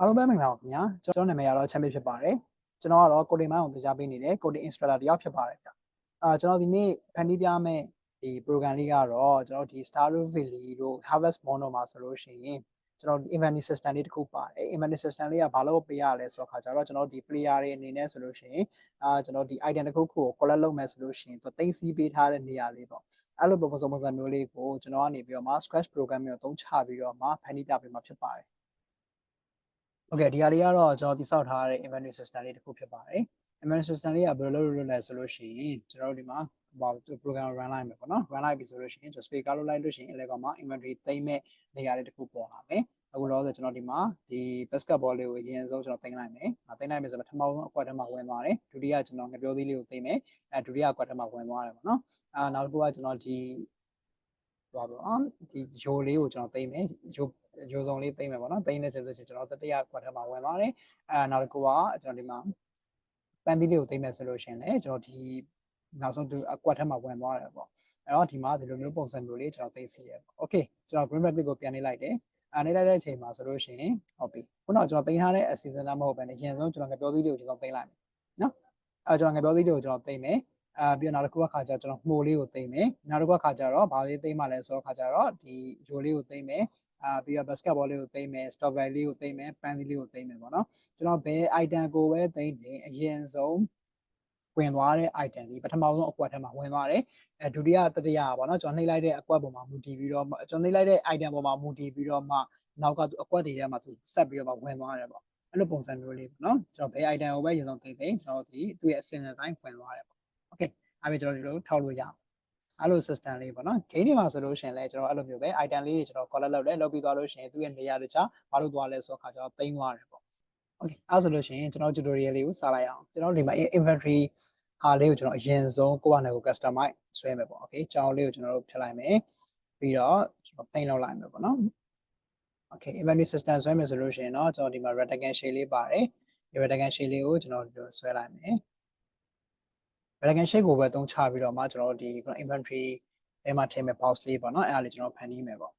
အားလုံးပဲမင်္ဂလာပါခင်ဗျာကျွန်တော်နာမည်ကတော့ချမ်းမြေဖြစ်ပါတယ်ကျွန်တော်ကတော့ coding မိုင်းကိုသင်ကြားပေးနေတဲ့ coding instructor တယောက်ဖြစ်ပါတယ်ဗျကျွန်တော်ဒီနေ့ဖန်တီးပြမယ့်ဒီ program လေးကတော့ကျွန်တော်ဒီ Stardew Valley တို့ Harvest Moon တို့မှာဆိုလို့ရှိရင်ကျွန်တော် inventory system လေးတစ်ခုပါတယ် inventory system လေးကဘာလို့ပေးရလဲဆိုတော့ခါကျတော့ကျွန်တော်ဒီ player တွေအနေနဲ့ဆိုလို့ရှိရင်ကျွန်တော်ဒီ item တစ်ခုကို collect လုပ်မယ်ဆိုလို့ရှိရင်သူသိမ်းဆည်းပေးထားတဲ့နေရာလေးပေါ့အဲ့လိုပုံစံမျိုးလေးကိုကျွန်တော်ကနေပြီးတော့မှ scratch programming ကိုသုံးချပြီးတော့မှဖန်တီးပြပေးမှာဖြစ်ပါတယ်Okay ဒီဟာလေးကတော့ကျွန်တော်တိစောက်ထားတဲ့ inventory system လေးတစ်ခုဖြစ်ပါတယ် inventory system လေးကဘယ်လိုလုပ်လဲဆိုလို့ရှိရင်ကျွန်တော်တို့ဒီမှာ program run လိုက်မယ်ပေါ့နော် run လိုက်ပြီဆိုလို့ရှိရင်ကျွန်တော် speaker လုပ်လိုက်လို့ရှိရင်အဲ့ကောင်မှာ inventory သိမ်းမဲ့နေရာလေးတစ်ခုပေါ်လာမယ်အခုလောဆိုကျွန်တော်ဒီမှာဒီ basketball လေးကိုအရင်ဆုံးကျွန်တော်သိမ်းလိုက်မယ်သိမ်းလိုက်ပြီဆိုတော့ပထမဆုံးအကွက်ထဲမှာဝင်သွားတယ်ဒုတိယကျွန်တော်ငပြောသီးလေးကိုသိမ်းမယ်ဒုတိယအကွက်ထဲမှာဝင်သွားတယ်ပေါ့နော်နောက်တစ်ခုကကျွန်တော်ဒီဘာလို့ဒီဂျိုလေးကိုကျွန်တော်သိမ်းမယ်ဂျိုစုံလေးသိမ်းမယ်ပေါ့နော်သိမ်းနေဆိုလို့ရှိရင်ကျွန်တော်တတိယကွက်ထဲမှာဝင်သွားတယ်နောက်တစ်ခုကကျွန်တော်ဒီမှာပန်းသီးလေးကိုသိမ်းမယ်ဆိုလို့ရှိရင်လည်းကျွန်တော်ဒီနောက်ဆုံးအကွက်ထဲမှာဝင်သွားတယ်ပေါ့အဲ့တော့ဒီမှာဒီလိုမျိုးပုံစံမျိုးလေးကျွန်တော်သိသိရတယ်ပေါ့ Okay ကျွန်တော် green back ကိုပြန်နေလိုက်တယ်နေလိုက်တဲ့အချိန်မှာဆိုလို့ရှိရင်ဟုတ်ပြီခုနကကျွန်တော်သိမ်းထားတဲ့ season မဟုတ်ဘဲနဲ့အရင်ဆုံးကျွန်တော်ငပြောသီးလေးကိုကျွန်တော်သိမ်းလိုက်မယ်နော်ကျွန်တော်ငပြောသီးလေးကိုကျွန်တော်သိမ်းမယ်ပြီးတော့နောက်တစ်ခုကခါကျကျွန်တော်မှိုလေးကိုသိမ်းမယ်နောက်တစ်ခုကခါကျတော့ဘာလေးသိမ်းမှလဲဆိုတော့ခါကျတော့ဒီဂျိုလေးကိုသိမ်းမယ်ပြီးတော့ basketball လေးကိုသိမ်းမယ် strawberry လေးကိုသိမ်းမယ်ပန်းသီးလေးကိုသိမ်းမယ်ပေါ့နော်ကျွန်တော်ဘယ် item ကိုပဲသိမ်းတယ်အရင်ဆုံးဝင်သွားတဲ့ item ဒီပထမဆုံးအကွက်ထဲမှာဝင်သွားတယ်ဒုတိယတတိယပေါ့နော်ကျွန်တော်နှိပ်လိုက်တဲ့အကွက်ပေါ်မှာမူတည်ပြီးတော့ကျွန်တော်နှိပ်လိုက်တဲ့ item ပေါ်မှာမူတည်ပြီးတော့မှနောက်ကသူအကွက်တွေထဲမှာသူဆက်ပြီးတော့မှဝင်သွားတယ်ပေါ့အဲ့လိုပုံစံမျိုးလေးပေါ့နော်ကျွန်တော်ဘယ် item ကိုပဲအရင်ဆုံးသိမ်းကျွန်တော်ဒီသူ့ရဲ့အစင်တိုင်းဝင်သွားတယ်ပေါ့ Okay အဲ့ပြီးကျွန်တော်ဒီလိုထောက်လို့ရအောင်အဲ့လို system လေးပေါ့နော် game တွေမှာဆိုလို့ရှိရင်လည်းကျွန်တော်အဲ့လိုမျိုးပဲ item လေးတွေကျွန်တော် collect လုပ်တယ်လုပ်ပြီးသွားလို့ရှိရင်သူ့ရဲ့နေရာတခြားဘာလို့သွားလဲဆိုတော့ခါကျတော့သိမ်းသွားတယ်ပေါ့ Okay အဲ့ဆိုလို့ရှိရင်ကျွန်တော် tutorial လေးကိုစလိုက်အောင်ကျွန်တော်ဒီမှာ inventory ဟာလေးကိုကျွန်တော်အရင်ဆုံးကိုယ့်ဘာနဲ့ကို customize ဆွဲမယ်ပေါ့ Okay ကြောင်းလေးကိုကျွန်တော်တို့ဖြတ်လိုက်မယ်ပြီးတော့ကျွန်တော် paint လုပ်လိုက်မယ်ပေါ့နော် Okay inventory system ဆွဲမယ်ဆိုလို့ရှိရင်တော့ကျွန်တော်ဒီမှာ rectangle shape လေးပါတယ်ဒီ rectangle shape လေးကိုကျွန်တော်ဒီလိုဆွဲလိုက်မယ်rectangle shape ကိုပဲသုံးချပြီးတော့မှကျွန်တော်တို့ဒီ inventory ထဲမှာထည့်မဲ့ box လေးပေါ့နော်အဲ့ဒါလေးကျွန်တော်ဖန်တီးမယ်ပေါ့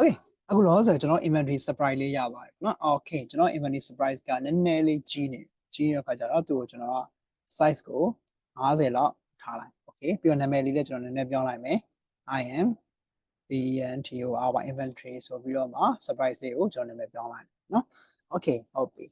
Okay အခုလောဆိုကျွန်တော် inventory surprise လေးရပါတယ်เนาะ Okay ကျွန်တော် inventory surprise ကနည်းနည်းလေးကြီးနေတဲ့အခါကျတော့သူ့ကိုကျွန်တော် size ကို50လောက်ထားလိုက် Okay ပြီးတော့နာမည်လေးလည်းကျွန်တော်နည်းနည်းပြောင်းလိုက်မယ် I am inventory ဆိုပြီးတော့မှ surprise လေးကိုကျွန်တော်နာမည်ပြောင်းလိုက်เนาะ Okay ဟုတ်ပြီ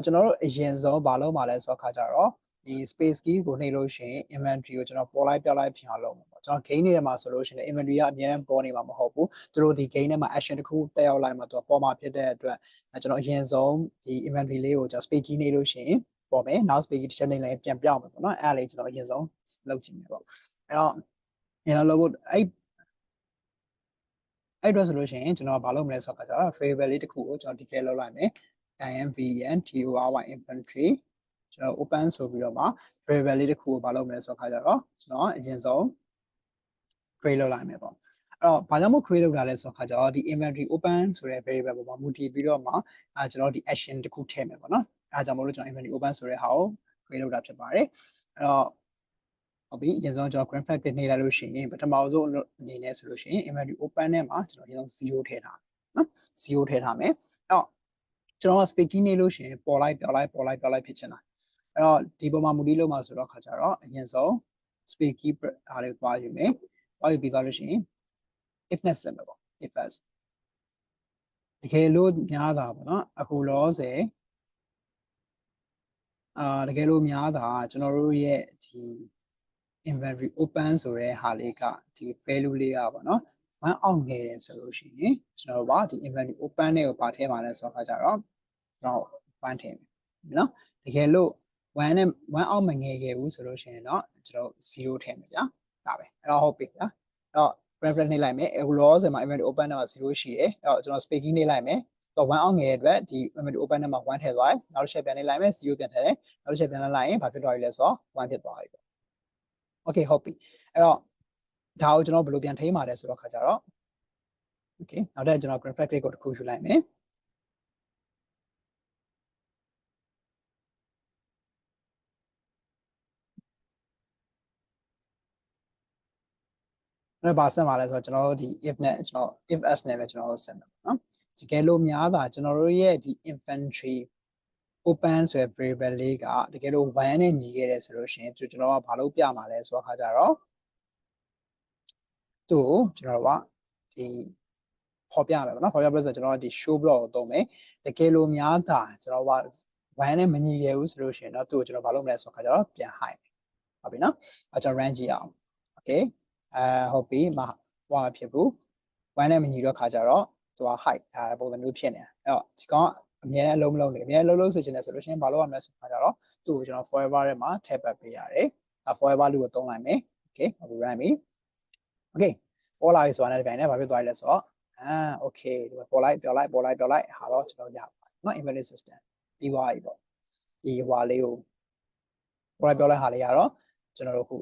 ကျွန်တော်တို့အရင်ဆုံးဘာလုပ်မှာလဲဆိုတော့ခါကျတော့ဒီ space key ကိုနှိပ်လို့ရှိရင် inventory ကိုကျွန်တော်ပေါ်လိုက်ပြောင်းလိုက်ဖြစ်အောင်လုပ်မှာပေါ့ကျွန်တော် game တွေမှာဆိုလို့ရှိရင် inventory ကအများအားပေါ်နေမှာမဟုတ်ဘူးသူတို့ဒီ game ထဲမှာ action တစ်ခုတက်ရောက်လိုက်မှာသူကပေါ်မှာဖြစ်တဲ့အတွက်ကျွန်တော်အရင်ဆုံးဒီ inventory လေးကိုကျွန်တော် space key နှိပ်လို့ရှိရင်ပေါ်မယ်နောက် space key တစ်ချက်နှိပ်လိုက်ပြန်ပြောင်းမယ်ပေါ့နော်အဲ့ဒါလေးကျွန်တော်အရင်ဆုံးလုပ်ကြည့်မယ်ပေါ့အဲ့တော့ကျွန်တော်လုပ်ဖို့အဲ့တော့ဆိုလို့ရှိရင်ကျွန်တော်ဘာလုပ်မလဲဆိုတော့ကျတော့ variable လေးတစ်ခုကိုကျွန်တော် declare လုပ်လိုက်မယ် inventory ကျွန်တော် open ဆိုပြီးတော့မှ variable လေးတစ်ခုကိုဘာလုပ်မလဲဆိုတော့ခါကြတော့ကျွန်တော်အရင်ဆုံး create လုပ်လိုက်မယ်ပေါ့ တော့ဘာကြောင့်မို့ create လုပ်တာလဲဆိုတော့ခါကျတော့ဒီ inventory open ဆိုတဲ့ variable ပေါ်မှာမူတည်ပြီးတော့မှကျွန်တော်ဒီ action တစ်ခုထည့်မယ်ပေါ့နော်အဲဒါကြောင့်မို့လို့ကျွန်တော် inventory open ဆိုတဲ့ဟာကို create လုပ်တာဖြစ်ပါတယ်အဲ့တော့ဟုတ်ပြီအရင်ဆုံးကျွန်တော် green flag တွေနှိပ်လိုက်လို့ရှိရင်ပထမဆုံးအနေနဲ့ဆိုလို့ရှိရင် inventory open ထဲမှာကျွန်တော်အရင်ဆုံး0ထည့်ထားနော်0ထည့်ထားမယ်အဲ့တော့ကျွန်တော်က speaking နေလို့ရှိရင်ပေါ်လိုက်ပြောက်လိုက်ဖြစ်ချင်တာအဲ့တော့ဒီပုံမှာမူတည်လို့မှာဆိုတော့ခါကျတော့အရင်ဆုံး speaking အားလေးသွားယူမယ်သွားယူပြီးသွားလို့ရှိရင်if necessary ပေါ့ if as တကယ်လို့များတာပေါ့နော်အခုလောဆယ်တကယ်လို့များတာကျွန်တော်တို့ရဲ့ဒီ inventory open ဆိုတဲ့ဟာလေးကဒီ value လေးကပေါ့နော်1အောက်ငယ်တယ်ဆိုလို့ရှိရင်ကျွန်တော်တို့ကဒီ inventory open နဲ့ကိုပါထည့်ပါလဲဆိုတော့ခါကြတော့ကျွန်တော်1ထည့်မယ်နော်တကယ်လို့1နဲ့1အောက်မငယ်ခဲ့ဘူးဆိုလို့ရှိရင်တော့ကျွန်တော်0ထည့်မယ်ဗျာဒါပဲအဲ့တော့ဟုတ်ပြီဗျာအဲ့တော့ reference နှိပ်လိုက်မယ်အခုလောဆယ်မှာ inventory open နဲ့မှာ0ရှိတယ်အဲ့တော့ကျွန်တော် speaking နှိပ်လိုက်မယ်တော့1အောက်ငယ်ရဲ့အတွက်ဒီ inventory open နဲ့မှာ1ထည့်သွားတယ်နောက်တစ်ချက်ပြန်နှိပ်လိုက်မယ်0ပြန်ထည့်တယ်နောက်တစ်ချက်ပြန်နှိပ်လိုက်ရင်ဘာဖြစ်သွားပြီလဲဆိုတော့1ဖြစ်သွားပြီပေါ့ okay ဟုတ်ပြီအဲ့တော့ဒါကိုကျွန်တော်ဘယ်လိုပြန်ထိမှာလဲဆိုတော့ခါကြတော့ okay နောက်တစ်ကျွန်တော် graph rate ကိုတစ်ခုယူလိုက်မယ်အဲ့ဘာဆက်မှာလဲဆိုတော့ကျွန်တော်တို့ဒီ if နဲ့ကျွန်တော် if s နဲ့ပဲကျွန်တော်တို့ဆက်မှာနော်တကယ်လို့များတာကျွန်တော်တို့ရဲ့ဒီ inventory open ဆိုတဲ့ variable လေးကတကယ်လို့1နဲ့ညီခဲ့တယ်ဆိုလို့ရှိရင်ကျွန်တော်ကဘာလို့ပြမှာလဲဆိုတော့ခါကြတော့သူ့ကိုကျွန်တော်တို့ကဒီဖော်ပြမယ်ပေါ့နော်ဖော်ပြပြဆိုတော့ကျွန်တော်ကဒီ show block ကိုသုံးမယ်တကယ်လို့များတာကျွန်တော်က1နဲ့မညီခဲ့ဘူးဆိုလို့ရှိရင်တော့သူ့ကိုကျွန်တော်ဘာလုပ်မလဲဆိုတော့ခါကြတော့ပြန် hide ဟုတ်ပြီနော်အဲကျွန်တော် run ကြည့်အောင် okay ဟုတ်ပြီမဟွာဖြစ်ဘူး1နဲ့မညီတော့ခါကြတော့သူက hide ဒါပုံစံမျိုးဖြစ်နေတာအဲ့တော့ဒီကောင်အများနဲ့အလုံးမလုံးနေအများလုံးစေချင်တယ်ဆိုလို့ရှိရင်ဘာလုပ်ရမလဲဆိုတော့ကြတော့သူ့ကိုကျွန်တော် forever ထဲမှာထည့်ပတ်ပေးရတယ်forever လို့ကိုသုံးလိုက်မယ် okay အခု run ပြီ okay ပေါ်လာပြီဆိုတာနဲ့ဒီပိုင်းနဲ့ဘာဖြစ်သွားလဲဆိုတော့okay ဒီပေါ်လိုက်ပြောလိုက်ဟာတော့ကျွန်တော်ရပါတယ်เนาะ invalid system ပြီးသွားပြီပေါ့ဒီဟွာလေးကိုပေါ်လိုက်ပြောလိုက်ဟာလေးကတော့ကျွန်တော်တို့အခု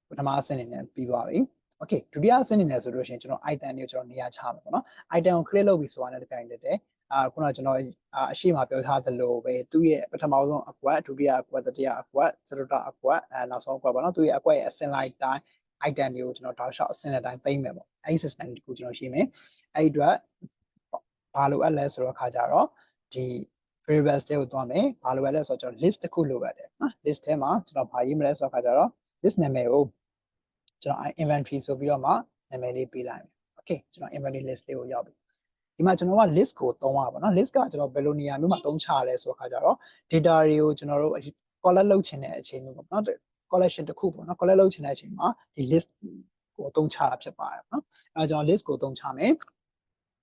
ပထမအဆင့်အနေနဲ့ပြီးသွားပြီ okay ဒုတိယအဆင့်အနေနဲ့ဆိုလို့ရှိရင်ကျွန်တော် item တွေကိုကျွန်တော်နေရာချမှာပေါ့နော် item ကို click လုပ်ပြီးဆိုတာနဲ့ဒီပိုင်းတက်တယ်ခုနကကျွန်တော်အရှိမပြောထားသလိုပဲသူ့ရဲ့ပထမဆုံးအကွက်ဒုတိယအကွက်တတိယအကွက်စတုတ္ထအကွက်နောက်ဆုံးအကွက်ပေါ့နော်သူ့ရဲ့အကွက်ရဲ့အဆင့်လိုက်တိုင်း item တွေကိုကျွန်တော်တောက်လျှောက်အဆင့်လိုက်တိုင်းသိမ့်မယ်ပေါ့အဲ့ဒီ system တခုကျွန်တော်ရှိမယ်အဲ့ဒီအတွက်ဘာလိုအပ်လဲဆိုတော့ခါကြတော့ဒီ variables တွေကိုတွားမယ်ဘာလိုအပ်လဲဆိုတော့ကျွန်တော် list တစ်ခုလိုအပ်တယ်နော် list ထဲမှာကျွန်တော်ဘာရေးမလဲဆိုတော့ခါကြတော့ list နာမည်ကိုကျွန်တော် inventory ဆိုပြီးတော့မှနာမည်လေးပေးလိုက်မယ် okay ကျွန်တော် inventory list လေးကိုရောက်ပြီဒီမှာကျွန်တော်က list ကိုသုံးရပါတော့ list ကကျွန်တော်ဘယ်လိုနေရာမျိုးမှာသုံးချလဲဆိုတော့ခါကြတော့ data တွေကိုကျွန်တော်တို့ collect လုပ်ချင်တဲ့အချိန်မျိုးပေါ့နော် collection တစ်ခုပေါ့နော် collect လုပ်ချင်တဲ့အချိန်မှာဒီ list ကိုသုံးချတာဖြစ်ပါတယ်နော်အဲကျွန်တော် list ကိုသုံးချမယ်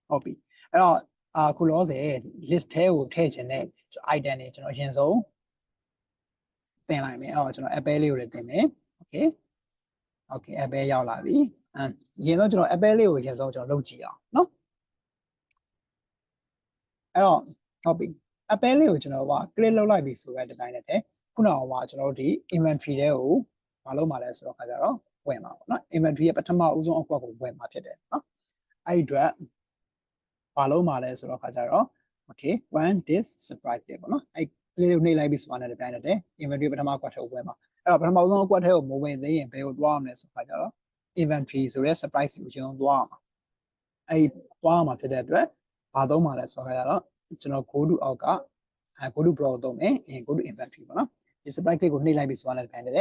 ဟုတ်ပြီအဲ့တော့အခုလောဆယ် list ထဲကိုထည့်ချင်တဲ့ item တွေကျွန်တော်အရင်ဆုံးတင်လိုက်မယ်အဲ့တော့ကျွန်တော် apple လေးကိုလည်းတင်မယ် okay okay apple ရောက်လာပြီအရင်ဆုံးကျွန်တော် apple လေးကိုအရင်ဆုံးကျွန်တော်လုပ်ကြည့်အောင်နော်အဲ့တော့ဟုတ်ပြီ apple လေးကိုကျွန်တော်က click လုပ်လိုက်ပြီဆိုတဲ့ဒီတိုင်းနဲ့တဲ့ခုနကကျွန်တော်တို့ဒီ inventory ထဲကိုမလုပ်မှာလဲဆိုတော့ခါကြတော့ဝင်မှာပေါ့နော် inventory ရဲ့ပထမဦးဆုံးအကွက်ကိုဝင်မှာဖြစ်တယ်နော်အဲ့ဒီအတွက်ဘာလုပ်မှာလဲဆိုတော့ခါကြတော့ okay one this surprise တယ်ပေါ့နော်အဲ့ click လုပ်နှိပ်လိုက်ပြီဆိုတာနဲ့ဒီတိုင်းနဲ့တဲ့ inventory ပထမအကွက်ထဲကိုဝင်မှာအဲ့တော့ပထမဦးဆုံးအကွက်ထဲကိုမဝင်သေးရင်ဘယ်ကိုသွားရမလဲဆိုတော့ခါကြတော့ inventory ဆိုတဲ့ surprise ကိုကျွန်တော်သွားရမှာအဲ့သွားရမှာဖြစ်တဲ့အတွက်ဘာသုံးမှာလဲဆိုတော့ခါကြတော့ကျွန်တော် go to အောက်ကgo to block သုံးမယ်go to inventory ပေါ့နော်ဒီ surprise ကိုနှိပ်လိုက်ပြီဆိုတာနဲ့ဒီတိုင်းနဲ့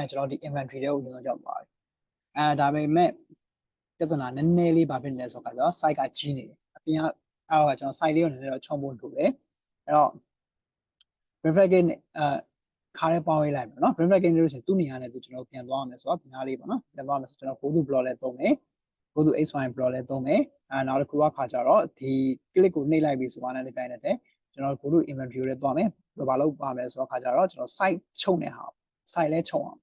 ကျွန်တော်ဒီ inventory ထဲကိုကျွန်တော်ရောက်သွားပြီဒါပေမဲ့ပြဿနာနည်းနည်းလေးဘာဖြစ်နေလဲဆိုတော့ site ကကြီးနေတယ်အပြင်ကအောက်ကကျွန်တော် site လေးကိုနည်းနည်းတော့ခြုံဖို့လိုတယ်အဲ့တော့ reflect နဲ့ခါရဲပေါင်းရေးလိုက်မယ်နော် reflect နဲ့လို့ရှိရင်သူ့နေရာနဲ့သူကျွန်တော်ပြန်သွားမယ်ဆိုတော့ဒီနားလေးပေါ့နော်ပြန်သွားမယ်ဆိုကျွန်တော် go to block လည်းသုံးမယ် go to xy block လည်းသုံးမယ်နောက်တစ်ခုကခါကြတော့ဒီ click ကိုနှိပ်လိုက်ပြီဆိုတာနဲ့ဒီတိုင်းနဲ့ကျွန်တော် go to inventory လည်းသွားမယ်ဘာလို့ပါမလဲဆိုတော့ခါကြတော့ကျွန်တော် site ခြုံနေဟာ site လည်းခြုံအောင်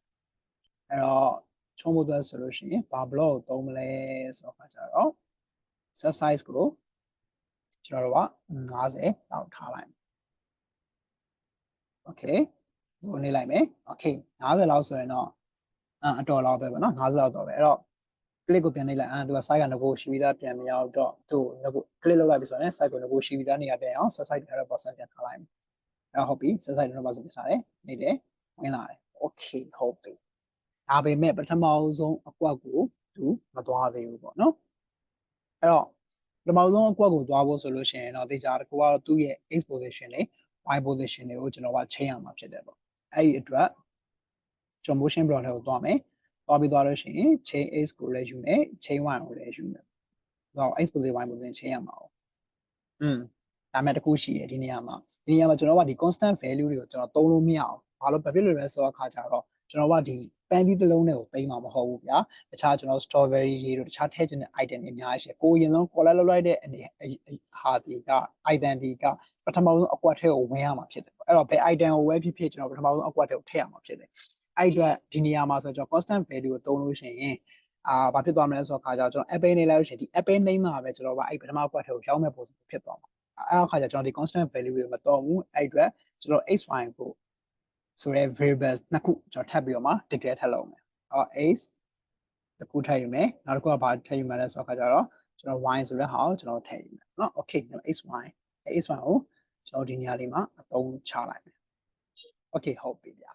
အဲ့တော့ခြုံဖို့အတွက်ဆိုလို့ရှိရင်ဘာ block ကိုသုံးမလဲဆိုတော့ခါကြတော့ set size ကိုကျွန်တော်တို့က50လောက်ထားလိုက် okay ကိုနေလိုက်မယ် okay 50လောက်ဆိုရင်တော့အတော်လောက်ပဲပေါ့နော်50လောက်တော့ပဲအဲ့တော့ click ကိုပြန်နှိပ်လိုက်သူက site ကငကိုရှိပြီးသားပြန်မရောက်တော့သူ့ငကို click လုပ်လိုက်ပြီဆိုတော့ site ကိုငကိုရှိပြီးသားနေရာပြန်အောင် site 100% ပြန်ထားလိုက်မယ်အဲ့ဟုတ်ပြီ site 100% ပြန်ထားတယ်နေတယ်ဝင်လာတယ် okay ဟုတ်ပြီဒါပေမဲ့ပထမဆုံးအကွက်ကိုသူမသွားသေးဘူးပေါ့နော်အဲ့တော့ပထမဆုံးအကွက်ကိုသွားဖို့ဆိုလို့ရှိရင်တော့တေချာတကူကတော့သူ့ရဲ့ x position နဲ့ y position တွေကိုကျွန်တော်ကချိန်ရမှာဖြစ်တယ်ပေါ့အဲ့ဒီအတွက်ကျွန်တော် motion blur ထဲကိုသွားမယ်သွားပြီးသွားလို့ရှိရင် chain x ကိုလည်းယူမယ် chain y ကိုလည်းယူမယ်တော့ x position y position ချိန်ရမှာ哦ဒါမဲ့တကူရှိရဒီနေရာမှာကျွန်တော်ကဒီ constant value တွေကိုကျွန်တော်သုံးလို့မရအောင်ဘာလို့ဘာဖြစ်လို့လဲဆိုတော့အခါကျတော့ကျွန်တော်ကဒီ pan ဒီတစ်လုံးနဲ့ကိုသိမ်းမှာမဟုတ်ဘူးဗျာတခြားကျွန်တော် strawberry တွေတို့တခြားထည့်ချင်တဲ့ item တွေအများကြီးရှိကိုရင်ဆုံး collect လုပ်လိုက်တဲ့ဟာဒီက item ဒီကပထမဆုံးအကွက်ထဲကိုဝင်ရမှာဖြစ်တယ်အဲ့တော့ဘယ် item ကိုပဲဖြစ်ဖြစ်ကျွန်တော်ပထမဆုံးအကွက်ထဲကိုထည့်ရမှာဖြစ်တယ်အဲ့အတွက်ဒီနေရာမှာဆိုတော့ကျွန်တော် constant value ကိုသုံးလို့ရှိရင်ဘာဖြစ်သွားမလဲဆိုတော့ခါကျတော့ကျွန်တော် apple နေလိုက်လို့ရှိရင်ဒီ apple name မှာပဲကျွန်တော်ကအဲ့ပထမအကွက်ထဲကိုရောက်မဲ့ပုံစံဖြစ်သွားမှာအဲ့တော့ခါကျကျွန်တော်ဒီ constant value တွေမတော်ဘူးအဲ့အတွက်ကျွန်တော် x y ကိုဆိုရဲ variables နှစ်ခုကျွန်တော်ထပ်ပြီးတော့မှ declare ထပ်လုပ်မယ်x တစ်ခုထည့်ယူမယ်နောက်တစ်ခုကဘာထည့်ယူမလဲဆိုတော့ခါကျတော့ကျွန်တော် y ဆိုတဲ့ဟာကိုကျွန်တော်ထည့်ယူမယ်เนาะ okay ကျွန်တော် x y ကိုကျွန်တော်ဒီနေရာလေးမှာအသုံးချလိုက်မယ် okay ဟုတ်ပြီဗျာ